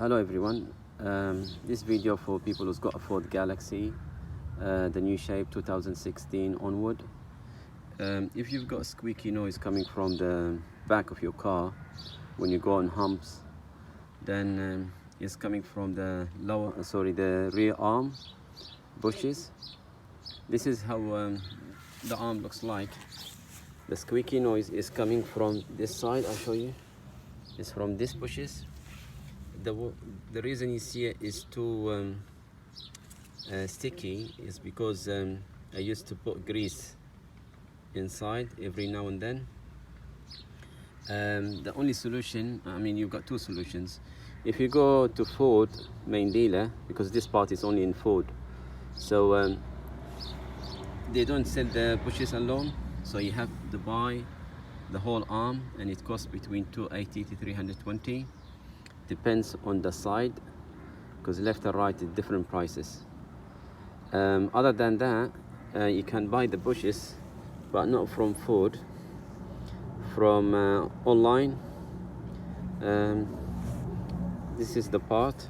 Hello everyone. This video for people who's got a Ford Galaxy, the new shape 2016 onward. If you've got a squeaky noise coming from the back of your car when you go on humps, then it's coming from the the rear arm bushes. This is how the arm looks like. The squeaky noise is coming from this side. I'll show you. It's from these bushes. The reason you see it is too sticky is because I used to put grease inside every now and then. The only solution, you've got two solutions. If you go to Ford main dealer, because this part is only in Ford, so they don't sell the bushes alone, so you have to buy the whole arm, and it costs between 280 to 320. Depends on the side, because left and right is different prices. Other than that, you can buy the bushes, but not from Ford, from online. This is the part,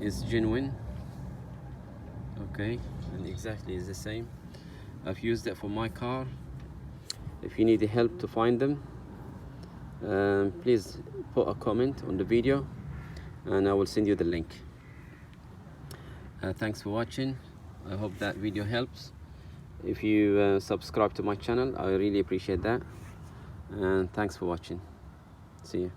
it's genuine, okay, and exactly is the same. I've used it for my car. If you need help to find them, please put a comment on the video and I will send you the link. Thanks for watching. I hope that video helps. If you subscribe to my channel, I really appreciate that, and thanks for watching. See you.